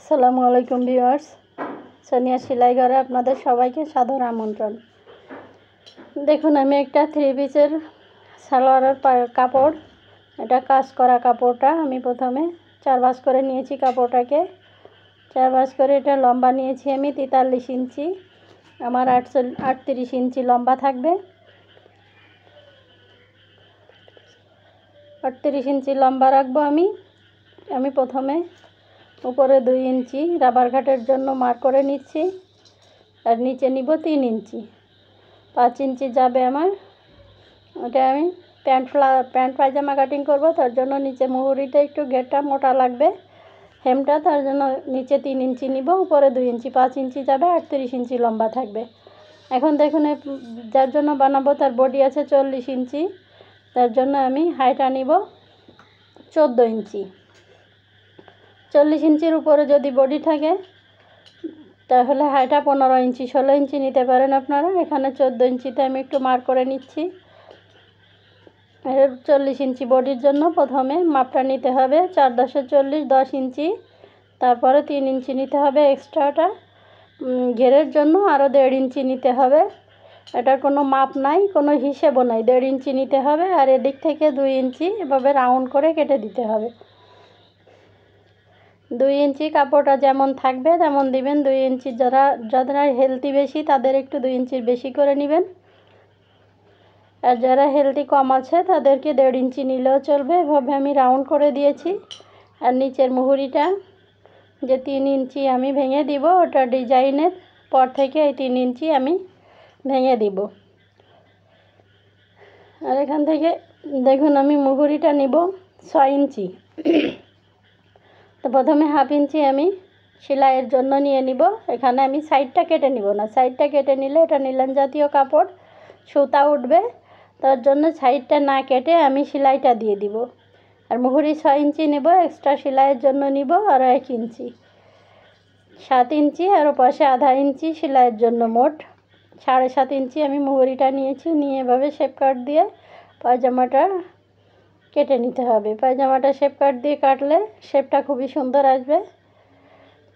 আসসালামু আলাইকুম ভিউয়ার্স, সোনিয়া সেলাই ঘরে আপনাদের সবাইকে সাদর আমন্ত্রণ। দেখুন, আমি একটা 3 পিসের সালোয়ারের কাপড়, এটা কাজ করা কাপড়টা আমি প্রথমে 4 ভাঁজ করে নিয়েছি। কাপড়টাকে 4 ভাঁজ করে এটা লম্বা নিয়েছি আমি 43 ইঞ্চি। আমার 38 ইঞ্চি লম্বা থাকবে। 38 ইঞ্চি লম্বা রাখবো আমি প্রথমে উপরে 2 ইঞ্চি রাবার ঘাটের জন্য মার্ক করে নিচ্ছি, আর নিচে নিব 3 ইঞ্চি। 5 ইঞ্চি যাবে আমার। ওটা আমি প্যান্ট পায়জামা কাটিং করব, তার জন্য নিচে মুহুরিটা একটু ঘেরটা মোটা লাগবে, হেমটা, তার জন্য নিচে 3 ইঞ্চি নিব, উপরে 2 ইঞ্চি। 5 ইঞ্চি যাবে, 38 ইঞ্চি লম্বা থাকবে। এখন দেখুন, যার জন্য বানাবো তার বডি আছে 40 ইঞ্চি, তার জন্য আমি হাইট আনিব 14 ইঞ্চি। 40 ইঞ্চির উপরে যদি বডি থাকে তাহলে হাইটা 15 ইঞ্চি 16 ইঞ্চি নিতে পারেন আপনারা। এখানে 14 ইঞ্চিতে আমি একটু মার্ক করে নিচ্ছি। 40 ইঞ্চি বডির জন্য প্রথমে মাপটা নিতে হবে 4 10 40, 10 ইঞ্চি। তারপরে 3 ইঞ্চি নিতে হবে এক্সট্রাটা। ঘেরের জন্য আরও 1.5 ইঞ্চি নিতে হবে। এটার কোনো মাপ নাই, কোনো হিসেবও নাই, 1.5 ইঞ্চি নিতে হবে। আর এদিক থেকে 2 ইঞ্চি এভাবে রাউন্ড করে কেটে দিতে হবে। 2 ইঞ্চি কাপড়টা যেমন থাকবে তেমন দিবেন। 2 ইঞ্চি যারা হেলদি বেশি তাদের একটু 2 ইঞ্চির বেশি করে নেবেন, আর যারা হেলদি কম আছে তাদেরকে 1.5 ইঞ্চি নিলেও চলবে। এভাবে আমি রাউন্ড করে দিয়েছি। আর নিচের মুহুরিটা যে 3 ইঞ্চি আমি ভেঙে দিব, ওটা ডিজাইনের পর থেকে এই 3 ইঞ্চি আমি ভেঙে দিব। আর এখান থেকে দেখুন, আমি মুহুরিটা নিব 6 ইঞ্চি। তো প্রথমে 1/2 ইঞ্চি আমি সেলাইয়ের জন্য নিয়ে নিব। এখানে আমি সাইডটা কেটে নিব না, সাইডটা কেটে নিলে এটা নিলন জাতীয় কাপড়, সুতা উঠবে, তার জন্য সাইডটা না কেটে আমি সেলাইটা দিয়ে দিব। আর মুহুরি 6 ইঞ্চি নেব, এক্সট্রা সেলাইয়ের জন্য নিব আর 1 ইঞ্চি, 7 ইঞ্চি, আর পাশে 1/2 ইঞ্চি সেলাইয়ের জন্য, মোট 7.5 ইঞ্চি আমি মুহুরিটা নিয়েছি। নিয়ে এভাবে শেপ কাট দিয়ে পায়জামাটা কেটে নিতে হবে। পায়জামাটা শেপ কাট দিয়ে কাটলে শেপটা খুবই সুন্দর আসবে।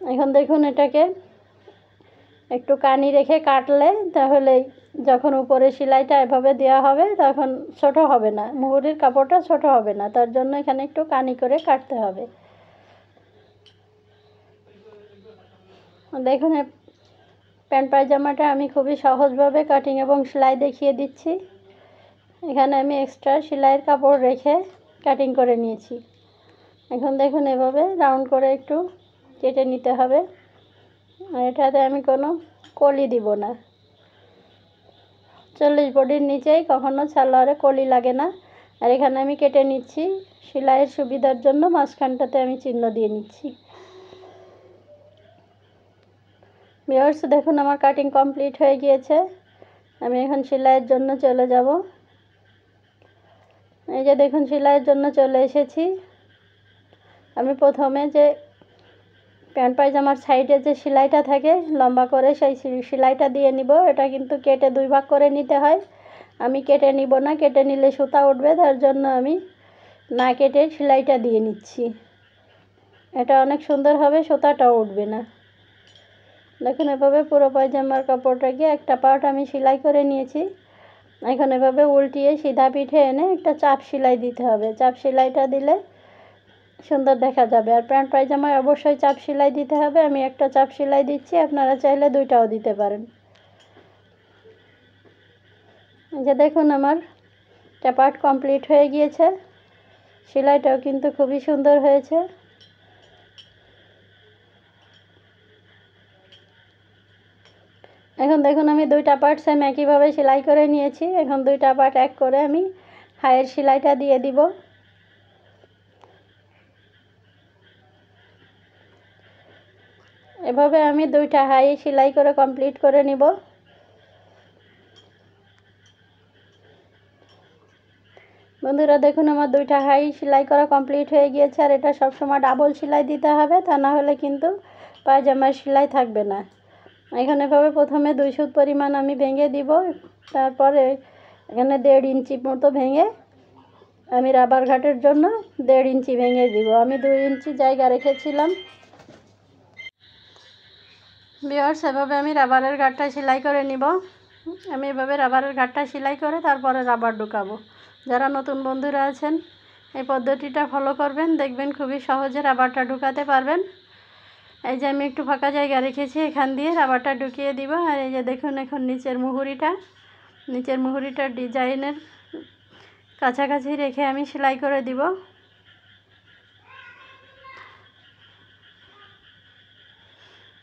এখন দেখুন, এটাকে একটু কানি রেখে কাটলে তাহলে যখন উপরে সেলাইটা এভাবে দেওয়া হবে তখন ছোট হবে না, মুহুরির কাপড়টা ছোট হবে না, তার জন্য এখানে একটু কানি করে কাটতে হবে। দেখুন, প্যান্ট পায়জামাটা আমি খুবই সহজভাবে কাটিং এবং সেলাই দেখিয়ে দিচ্ছি। এখানে আমি এক্সট্রা সেলাইয়ের কাপড় রেখে কাটিং করে নিয়েছি। এখন দেখুন, এভাবে রাউন্ড করে একটু কেটে নিতে হবে। আর এটাতে আমি কোনো কলি দিব না। 40 বডির নিচেই কখনো সালোয়ারে কলি লাগে না। আর এখানে আমি কেটে নিচ্ছি সেলাইয়ের সুবিধার জন্য, মাঝখানটাতে আমি চিহ্ন দিয়ে নিচ্ছি। ভিউয়ার্স, দেখুন আমার কাটিং কমপ্লিট হয়ে গিয়েছে। আমি এখন সেলাইয়ের জন্য চলে যাব। এই যে দেখুন, সেলাইয়ের জন্য চলে এসেছি। আমি প্রথমে যে প্যান্ট পায়জামার সাইডে যে সেলাইটা থাকে লম্বা করে, সেই সেলাইটা দিয়ে নিব। এটা কিন্তু কেটে 2 ভাগ করে নিতে হয়। আমি কেটে নিব না, কেটে নিলে সুতা উঠবে, তার জন্য আমি না কেটে সেলাইটা দিয়ে নিচ্ছি। এটা অনেক সুন্দর হবে, সুতাটাও উঠবে না। দেখুন, এভাবে পুরো পায়জামার কাপড়টাকে একটা পার্ট আমি সেলাই করে নিয়েছি। এখন এভাবে উল্টিয়ে সিধা পিঠে এনে একটা চাপ সেলাই দিতে হবে। চাপ সেলাইটা দিলে সুন্দর দেখা যাবে। আর প্যান্ট পায়জামায় অবশ্যই চাপ সেলাই দিতে হবে। আমি একটা চাপ সেলাই দিচ্ছি, আপনারা চাইলে 2টাও দিতে পারেন। এই যে দেখুন, আমার একটা পার্ট কমপ্লিট হয়ে গিয়েছে। সেলাইটাও কিন্তু খুবই সুন্দর হয়েছে। এখন দেখুন, আমি 2টা পার্ট সেম একইভাবে সেলাই করে নিয়েছি। এখন 2টা পার্ট এক করে আমি হাইয়ের সেলাইটা দিয়ে দিব। এভাবে আমি 2টা হাই সেলাই করে কমপ্লিট করে নিব। বন্ধুরা দেখুন, আমার 2টা হাই সেলাই করা কমপ্লিট হয়ে গিয়েছে। আর এটা সবসময় ডাবল সেলাই দিতে হবে, তা না হলে কিন্তু পায়জামার সেলাই থাকবে না। এখন এভাবে প্রথমে 2 সুত পরিমাণ আমি ভেঙে দিব। তারপরে এখানে 1.5 ইঞ্চি মতো ভেঙে আমি রাবার ঘাটের জন্য 1.5 ইঞ্চি ভেঙে দিব। আমি 2 ইঞ্চি জায়গা রেখেছিলাম। ভিউয়ার্স, এভাবে আমি রাবারের গাঁটটা সেলাই করে নিব। আমি এভাবে রাবারের গাঁটটা সেলাই করে তারপরে রাবার ঢুকাবো। যারা নতুন বন্ধুরা আছেন এই পদ্ধতিটা ফলো করবেন, দেখবেন খুবই সহজে রাবারটা ঢুকাতে পারবেন। এই যে আমি একটু ফাঁকা জায়গা রেখেছি, এখান দিয়ে রাবারটা ঢুকিয়ে দিব। আর এই যে দেখুন, এখন নিচের মুহুরিটার ডিজাইনের কাছাকাছি রেখে আমি সেলাই করে দিব।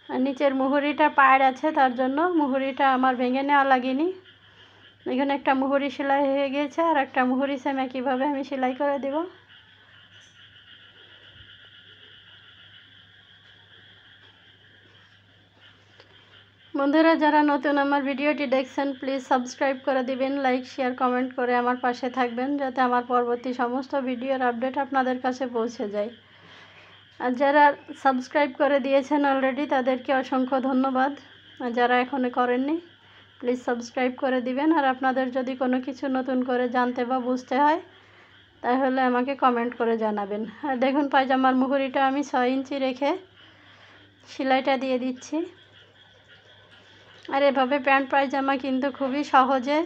আর নিচের মুহুরিটা পায়ের আছে, তার জন্য মুহুরিটা আমার ভেঙে নেওয়া লাগেনি। এখানে একটা মুহুরি সেলাই হয়ে গিয়েছে, আর একটা মুহুরি সেম একইভাবে আমি সেলাই করে দেব। বন্ধুরা, যারা নতুন আমার ভিডিওটি দেখছেন প্লিজ সাবস্ক্রাইব করে দিবেন, লাইক শেয়ার কমেন্ট করে আমার পাশে থাকবেন, যাতে আমার পরবর্তী সমস্ত ভিডিওর আপডেট আপনাদের কাছে পৌঁছে যায়। আর যারা সাবস্ক্রাইব করে দিয়েছেন অলরেডি তাদেরকে অসংখ্য ধন্যবাদ। আর যারা এখনও করেননি প্লিজ সাবস্ক্রাইব করে দিবেন। আর আপনাদের যদি কোনো কিছু নতুন করে জানতে বা বুঝতে হয় তাহলে আমাকে কমেন্ট করে জানাবেন। আর দেখুন, পায়জামার মুহুরিটা আমি 6 ইঞ্চি রেখে সেলাইটা দিয়ে দিচ্ছি। আর এভাবে প্যান্ট পায়জামা কিন্তু খুবই সহজে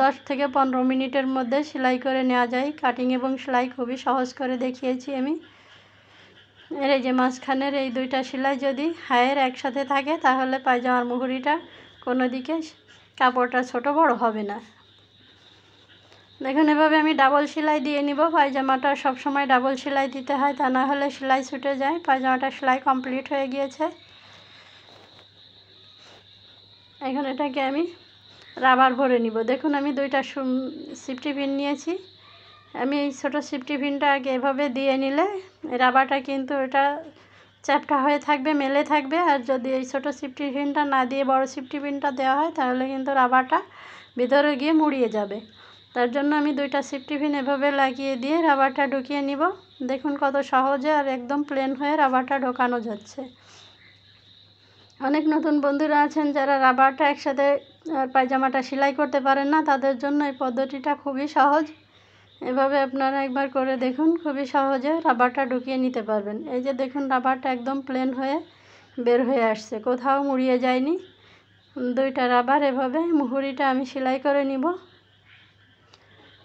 10 থেকে 15 মিনিটের মধ্যে সেলাই করে নেওয়া যায়। কাটিং এবং সেলাই খুবই সহজ করে দেখিয়েছি আমি। এর এই যে মাঝখানের এই দুইটা সেলাই যদি হায়ের একসাথে থাকে তাহলে পায়জামার মুহুরিটা কোনো দিকে কাপড়টা ছোট বড় হবে না। দেখুন, এভাবে আমি ডাবল সেলাই দিয়ে নিব। পায়জামাটা সবসময় ডাবল সেলাই দিতে হয়, তা না হলে সেলাই ছুটে যায়। পায়জামাটা সেলাই কমপ্লিট হয়ে গিয়েছে। এখন এটাকে আমি রাবার ভরে নিব। দেখুন, আমি দুইটা সেফটি পিন নিয়েছি। আমি এই ছোটো সেফটি পিনটা আগে এভাবে দিয়ে নিলে রাবারটা কিন্তু এটা চ্যাপটা হয়ে থাকবে, মেলে থাকবে। আর যদি এই ছোটো সেফটি পিনটা না দিয়ে বড় সেফটি পিনটা দেওয়া হয় তাহলে কিন্তু রাবারটা ভিতরে গিয়ে মুড়িয়ে যাবে। তার জন্য আমি দুইটা সেফটি পিন এভাবে লাগিয়ে দিয়ে রাবারটা ঢুকিয়ে নিব। দেখুন কত সহজে আর একদম প্লেন হয়ে রাবারটা ঢোকানো যাচ্ছে। অনেক নতুন বন্ধুরা আছেন যারা রাবারটা একসাথে পায়জামাটা সেলাই করতে পারেন না, তাদের জন্য এই পদ্ধতিটা খুবই সহজ। এভাবে আপনারা একবার করে দেখুন, খুবই সহজে রাবারটা ঢুকিয়ে নিতে পারবেন। এই যে দেখুন, রাবারটা একদম প্লেন হয়ে বের হয়ে আসছে, কোথাও মুড়িয়ে যায়নি। দুইটা রাবার এভাবে মুহুরিটা আমি সেলাই করে নিব।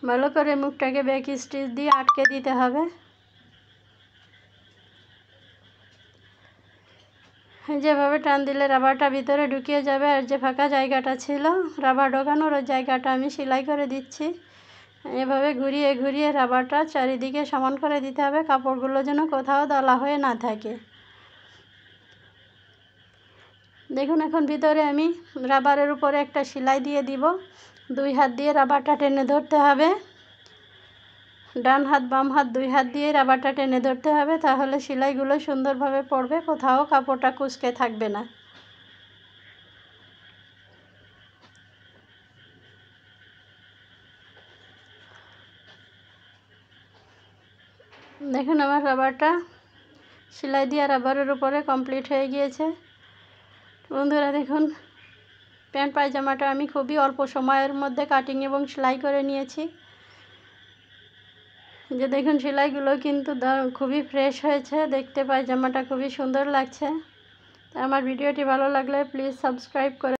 ভালো করে মুখটাকে ব্যাক স্টিচ দিয়ে আটকে দিতে হবে। যেভাবে টান দিলে রাবারটা ভিতরে ঢুকিয়ে যাবে। আর যে ফাঁকা জায়গাটা ছিল রাবার ঢোকানোর, ওই জায়গাটা আমি সেলাই করে দিচ্ছি। এভাবে ঘুরিয়ে ঘুরিয়ে রাবারটা চারিদিকে সমান করে দিতে হবে, কাপড়গুলো যেন কোথাও দলা হয়ে না থাকে। দেখুন, এখন ভিতরে আমি রাবারের উপরে একটা সেলাই দিয়ে দিব। 2 হাত দিয়ে রাবারটা টেনে ধরতে হবে। ডান হাত বাম হাত 2 হাত দিয়ে রাবারটা টেনে ধরতে হবে, তাহলে সেলাইগুলো সুন্দরভাবে পড়বে, কোথাও কাপড়টা কুঁচকে থাকবে না। দেখুন, আমার রাবারটা সেলাই দিয়ে রাবারের উপরে কমপ্লিট হয়ে গিয়েছে। বন্ধুরা দেখুন, প্যান্ট পায়জামাটা আমি খুবই অল্প সময়ের মধ্যে কাটিং এবং সেলাই করে নিয়েছি। যে দেখুন, সেলাইগুলো কিন্তু খুবই ফ্রেশ হয়েছে, দেখতে পায়জামাটা খুবই সুন্দর লাগছে। আমার ভিডিওটি ভালো লাগলে প্লিজ সাবস্ক্রাইব করে